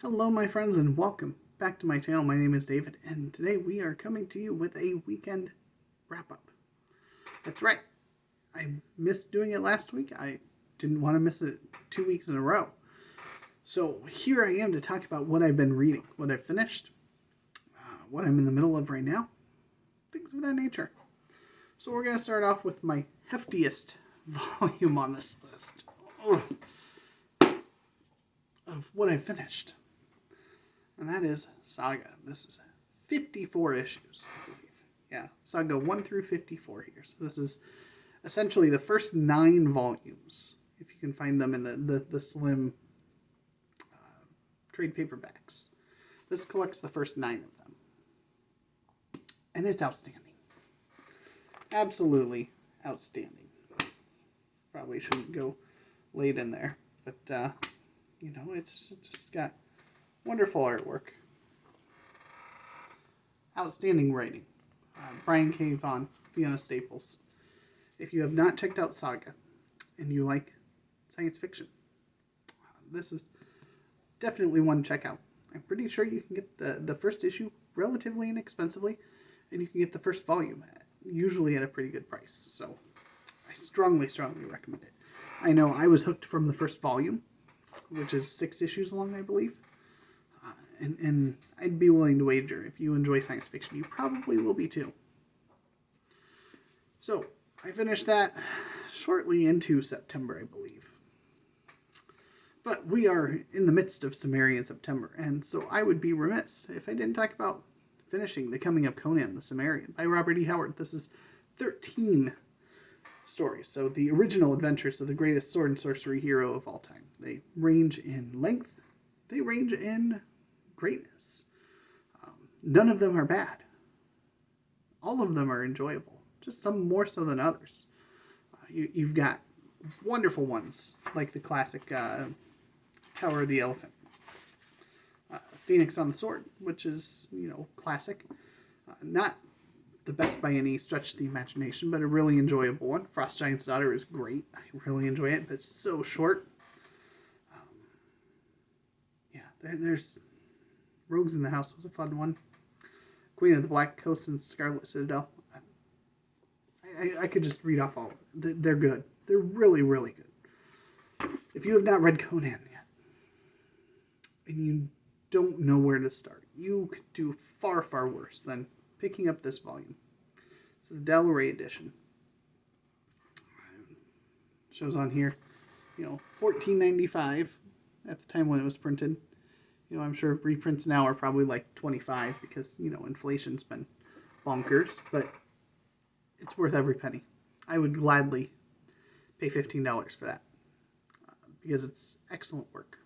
Hello, my friends, and welcome back to my channel. My name is David, and today we are coming to you with a weekend wrap-up. That's right. I missed doing it last week. I didn't want to miss it 2 weeks in a row. So here I am to talk about what I've been reading, what I've finished, what I'm in the middle of right now, things of that nature. So we're going to start off with my heftiest volume on this list of what I finished. And that is Saga. This is 54 issues, I believe. Yeah, Saga 1 through 54 here. So this is essentially the first 9 volumes, if you can find them in the slim trade paperbacks. This collects the first 9 of them. And it's outstanding. Absolutely outstanding. Probably shouldn't go late in there, but, it's just got wonderful artwork. Outstanding writing. Brian K. Vaughan, Fiona Staples. If you have not checked out Saga and you like science fiction, this is definitely one to check out. I'm pretty sure you can get the first issue relatively inexpensively, and you can get the first volume usually at a pretty good price. So I strongly recommend it. I know I was hooked from the first volume, which is 6 issues long, I believe. And I'd be willing to wager, if you enjoy science fiction, you probably will be too. So, I finished that shortly into September, I believe. But we are in the midst of Sumerian September, and so I would be remiss if I didn't talk about finishing The Coming of Conan the Cimmerian by Robert E. Howard. This is 13 stories, so the original adventures of the greatest sword and sorcery hero of all time. They range in length, they range in greatness. None of them are bad. All of them are enjoyable, just some more so than others. You've got wonderful ones, like the classic Tower of the Elephant. Phoenix on the Sword, which is, classic. Not the best by any stretch of the imagination, but a really enjoyable one. Frost Giant's Daughter is great. I really enjoy it, but it's so short. There's Rogues in the House was a fun one. Queen of the Black Coast and Scarlet Citadel. I could just read off all of it. They're good. They're really, really good. If you have not read Conan yet, and you don't know where to start, you could do far, far worse than picking up this volume. It's the Del Rey edition. It shows on here, $14.95 at the time when it was printed. I'm sure reprints now are probably like $25 because, inflation's been bonkers, but it's worth every penny. I would gladly pay $15 for that because it's excellent work.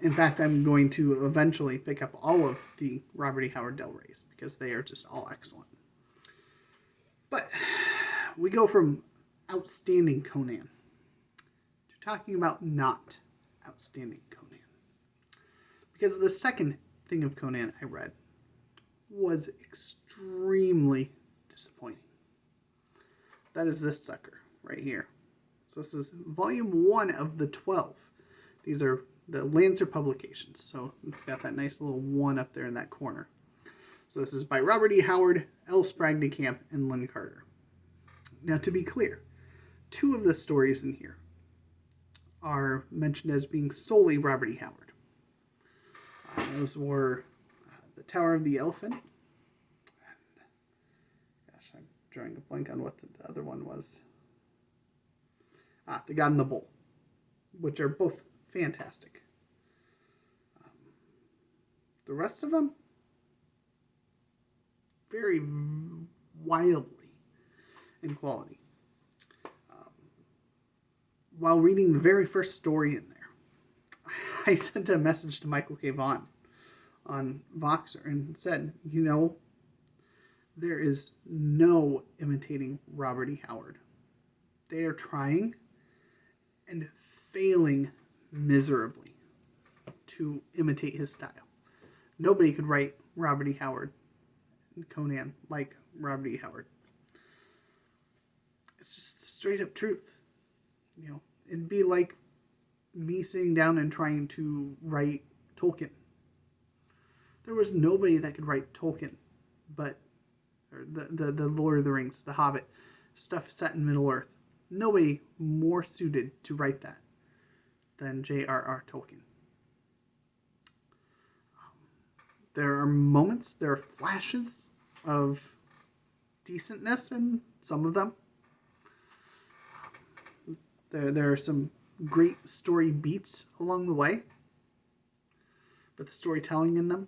In fact, I'm going to eventually pick up all of the Robert E. Howard Del Reys because they are just all excellent. But we go from outstanding Conan to talking about not outstanding Conan. Because the second thing of Conan I read was extremely disappointing. That is this sucker right here. So this is volume 1 of the 12. These are the Lancer publications. So it's got that nice little 1 up there in that corner. So this is by Robert E. Howard, L. Sprague de Camp, and Lynn Carter. Now to be clear, 2 of the stories in here are mentioned as being solely Robert E. Howard. Those were the Tower of the Elephant. Gosh, I'm drawing a blank on what the other one was. The God and the Bull, which are both fantastic. The rest of them, very wildly in quality. While reading the very first story in there, I sent a message to Michael K. Vaughan on Voxer and said, there is no imitating Robert E. Howard. They are trying and failing miserably to imitate his style. Nobody could write Robert E. Howard and Conan like Robert E. Howard. It's just the straight up truth. It'd be like me sitting down and trying to write Tolkien. There was nobody that could write Tolkien, but the Lord of the Rings, The Hobbit, stuff set in Middle Earth. Nobody more suited to write that than J.R.R. Tolkien. There are moments, there are flashes of decentness in some of them. There are some great story beats along the way, but the storytelling in them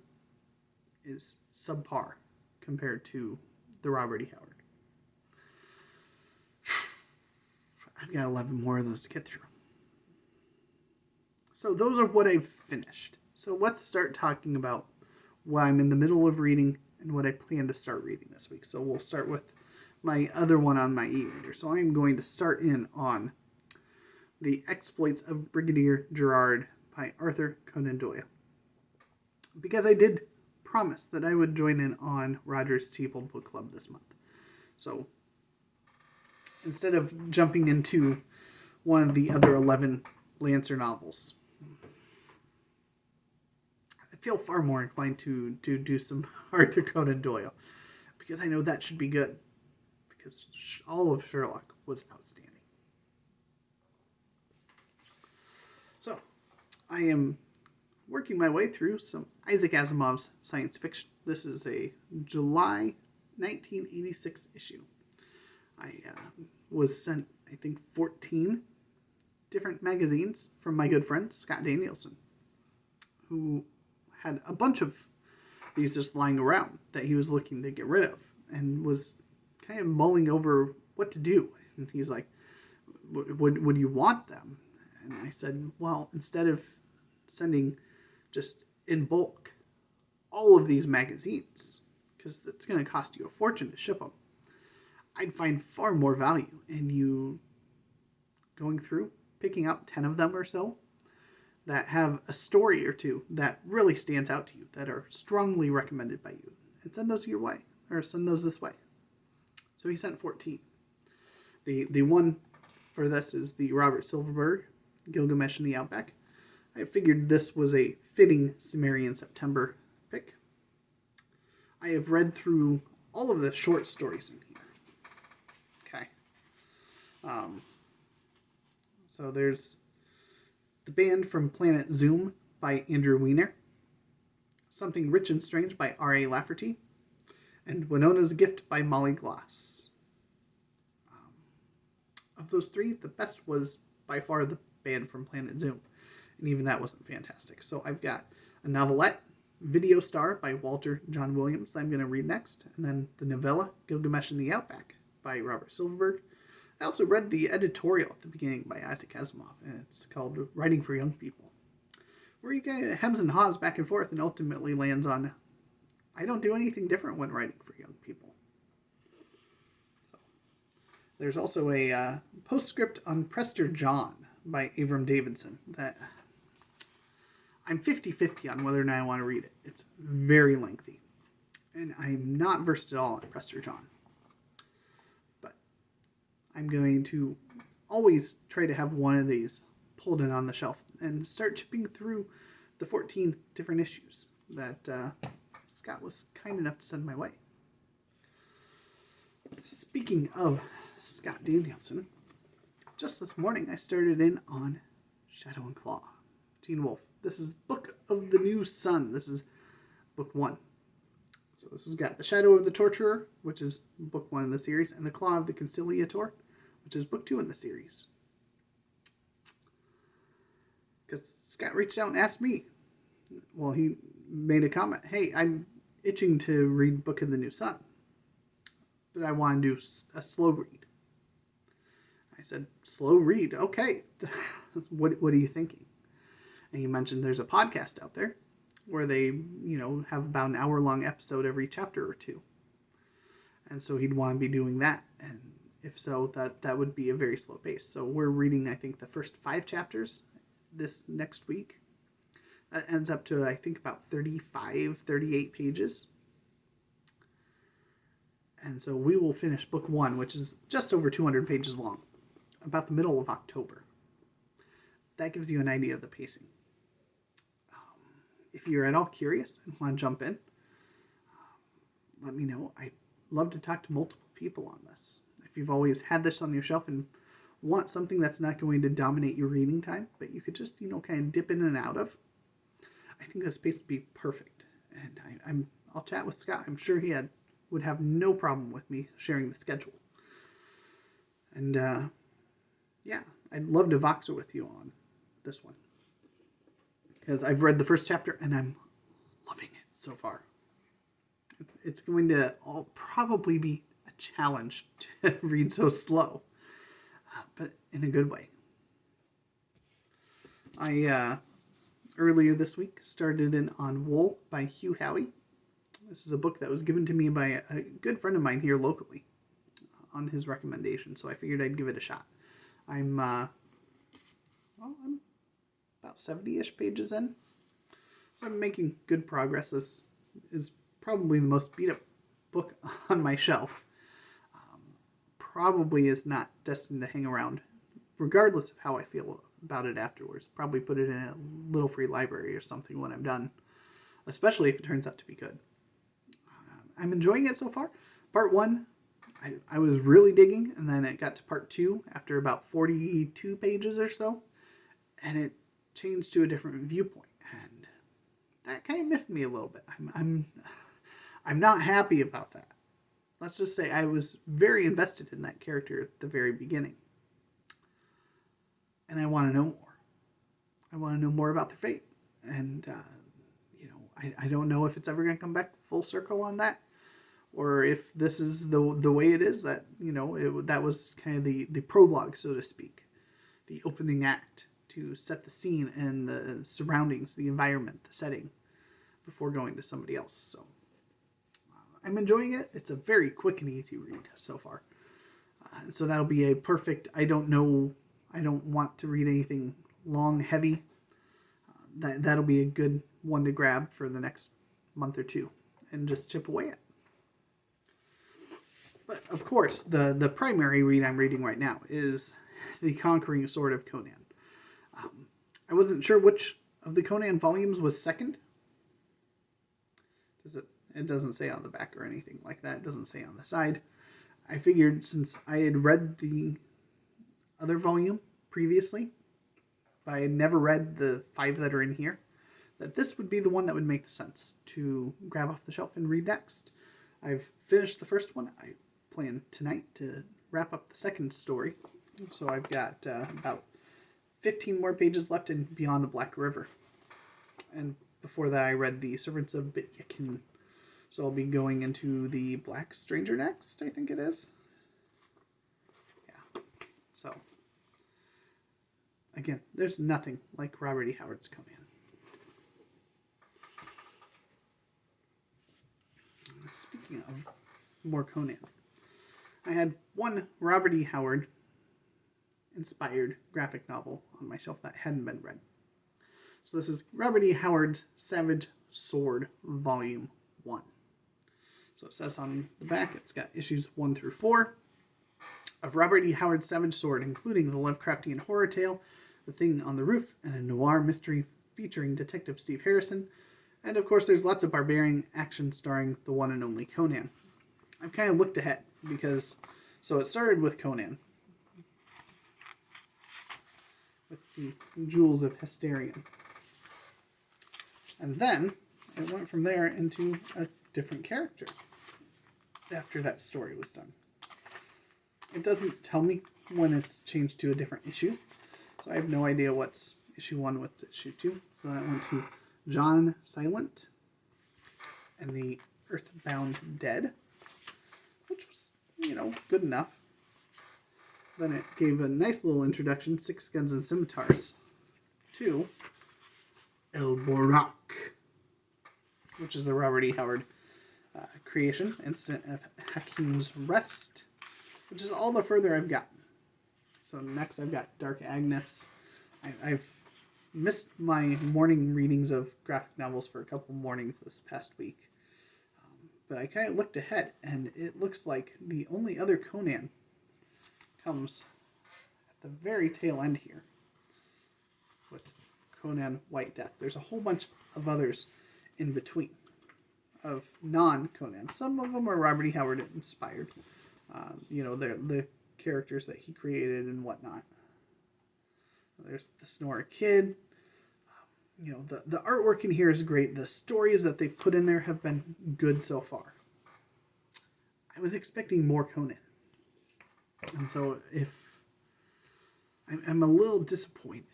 is subpar compared to the Robert E. Howard. I've got 11 more of those to get through. So those are what I've finished. So let's start talking about what I'm in the middle of reading and what I plan to start reading this week. So we'll start with my other one on my e-reader. So I'm going to start in on The Exploits of Brigadier Gerard by Arthur Conan Doyle. Because I did promise that I would join in on Roger's Teeple Book Club this month. So instead of jumping into one of the other 11 Lancer novels, I feel far more inclined to do some Arthur Conan Doyle, because I know that should be good, because all of Sherlock was outstanding. So I am working my way through some Isaac Asimov's science fiction. This is a July 1986 issue. I was sent, I think, 14 different magazines from my good friend Scott Danielson, who had a bunch of these just lying around that he was looking to get rid of, and was kind of mulling over what to do. And he's like, would you want them? And I said, well, instead of sending just in bulk all of these magazines, because it's going to cost you a fortune to ship them, I'd find far more value in you going through, picking out 10 of them or so that have a story or two that really stands out to you, that are strongly recommended by you, and send those your way, or send those this way. So he sent 14. The one for this is the Robert Silverberg, Gilgamesh in the Outback. I figured this was a fitting Cimmerian September pick. I have read through all of the short stories in here. Okay. So there's The Band from Planet Zoom by Andrew Weiner, Something Rich and Strange by R.A. Lafferty, and Winona's Gift by Molly Gloss. Of those three, the best was by far The Band from Planet Zoom, and even that wasn't fantastic. So I've got a novelette, Video Star by Walter John Williams, that I'm going to read next, and then the novella, Gilgamesh in the Outback by Robert Silverberg. I also read the editorial at the beginning by Isaac Asimov, and it's called Writing for Young People, where he kind of hems and haws back and forth and ultimately lands on, I don't do anything different when writing for young people. So, there's also a postscript on Prester John by Avram Davidson that I'm 50-50 on whether or not I want to read it. It's very lengthy, and I'm not versed at all on Prester John. I'm going to always try to have one of these pulled in on the shelf and start chipping through the 14 different issues that Scott was kind enough to send my way. Speaking of Scott Danielson, just this morning I started in on Shadow and Claw, Teen Wolf. This is Book of the New Sun. This is book 1. So this has got The Shadow of the Torturer, which is book 1 in the series, and The Claw of the Conciliator, which is book 2 in the series. Because Scott reached out and asked me. Well, he made a comment. Hey, I'm itching to read Book of the New Sun, but I want to do a slow read. I said, slow read? Okay. What are you thinking? And he mentioned there's a podcast out there where they, have about an hour-long episode every chapter or two. And so he'd want to be doing that. And if so, that would be a very slow pace. So we're reading, I think, the first 5 chapters this next week. That ends up to, I think, about 35, 38 pages. And so we will finish book 1, which is just over 200 pages long, about the middle of October. That gives you an idea of the pacing. if you're at all curious and want to jump in, let me know. I'd love to talk to multiple people on this. If you've always had this on your shelf and want something that's not going to dominate your reading time, but you could just, kind of dip in and out of, I think this space would be perfect. And I'll chat with Scott. I'm sure he would have no problem with me sharing the schedule. And yeah, I'd love to Voxer with you on this one, because I've read the first chapter and I'm loving it so far. It's going to all probably be a challenge to read so slow, but in a good way. I earlier this week started in On Wool by Hugh Howey. This is a book that was given to me by a good friend of mine here locally on his recommendation, so I figured I'd give it a shot. I'm about 70-ish pages in, so I'm making good progress. This is probably the most beat up book on my shelf. Probably is not destined to hang around, regardless of how I feel about it afterwards. Probably put it in a little free library or something when I'm done, especially if it turns out to be good. I'm enjoying it so far. Part 1, I was really digging, and then it got to part 2 after about 42 pages or so, and it changed to a different viewpoint, and that kind of miffed me a little bit. I'm not happy about that. Let's just say I was very invested in that character at the very beginning, and I want to know more. I want to know more about their fate, and I don't know if it's ever going to come back full circle on that, or if this is the way it is, that that was kind of the prologue, so to speak, the opening act to set the scene and the surroundings, the environment, the setting, before going to somebody else. So I'm enjoying it. It's a very quick and easy read so far. So that'll be a perfect, I don't want to read anything long, heavy. That'll be a good one to grab for the next month or two and just chip away at. But of course, the primary read I'm reading right now is The Conquering Sword of Conan. I wasn't sure which of the Conan volumes was second. It doesn't say on the back or anything like that. It doesn't say on the side. I figured since I had read the other volume previously, but I had never read the 5 that are in here, that this would be the one that would make sense to grab off the shelf and read next. I've finished the first one. I plan tonight to wrap up the second story. So I've got about 15 more pages left in Beyond the Black River. And before that I read The Servants of Bityakin. So I'll be going into The Black Stranger next, I think it is. Yeah. So, again, there's nothing like Robert E. Howard's Conan. Speaking of more Conan, I had one Robert E. Howard inspired graphic novel on my shelf that hadn't been read. So this is Robert E. Howard's Savage Sword Volume 1. So it says on the back, it's got issues 1 through 4 of Robert E. Howard's Savage Sword, including the Lovecraftian horror tale, The Thing on the Roof, and a noir mystery featuring Detective Steve Harrison. And of course, there's lots of barbarian action starring the one and only Conan. I've kind of looked ahead because, so it started with Conan, with the Jewels of Hysterion. And then it went from there into a different character after that story was done. It doesn't tell me when it's changed to a different issue, so I have no idea what's issue 1, what's issue 2. So that went to John Silent and the Earthbound Dead, which was, good enough. Then it gave a nice little introduction, Six Guns and Scimitars, to El Borak, which is a Robert E. Howard creation, Incident of Hakim's Rest, which is all the further I've gotten. So next I've got Dark Agnes. I've missed my morning readings of graphic novels for a couple mornings this past week. But I kind of looked ahead, and it looks like the only other Conan comes at the very tail end here, with Conan, White Death. There's a whole bunch of others in between of non-Conan. Some of them are Robert E. Howard inspired. The characters that he created and whatnot. There's the Snore Kid. The artwork in here is great. The stories that they've put in there have been good so far. I was expecting more Conan. And so if I'm a little disappointed.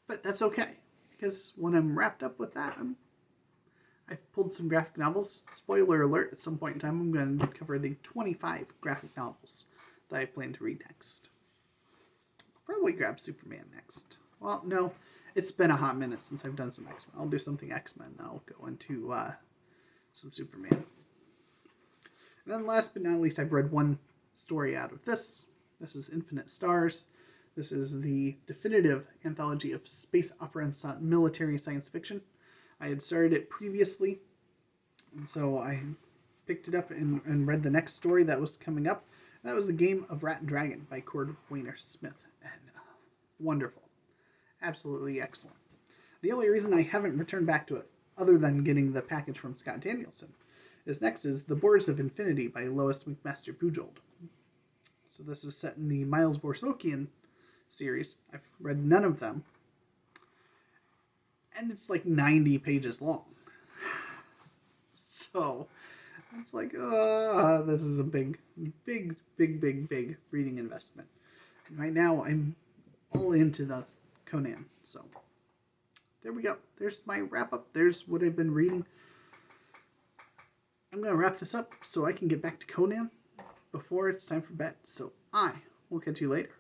But that's okay. Because when I'm wrapped up with that, I've pulled some graphic novels. Spoiler alert, at some point in time I'm going to cover the 25 graphic novels that I plan to read next. I'll probably grab Superman next. Well, no, it's been a hot minute since I've done some X-Men. I'll do something X-Men, then I'll go into some Superman. And then last but not least, I've read one story out of this. This is Infinite Stars. This is the definitive anthology of space opera and military science fiction. I had started it previously, and so I picked it up and read the next story that was coming up. That was The Game of Rat and Dragon by Cord Wainer-Smith. And wonderful. Absolutely excellent. The only reason I haven't returned back to it, other than getting the package from Scott Danielson, is next is The Borders of Infinity by Lois McMaster Bujold. So this is set in the Miles Vorsokian series. I've read none of them. And it's like 90 pages long. So it's like, this is a big reading investment. And right now I'm all into the Conan. So there we go. There's my wrap up. There's what I've been reading. I'm going to wrap this up so I can get back to Conan before it's time for bed. So I will catch you later.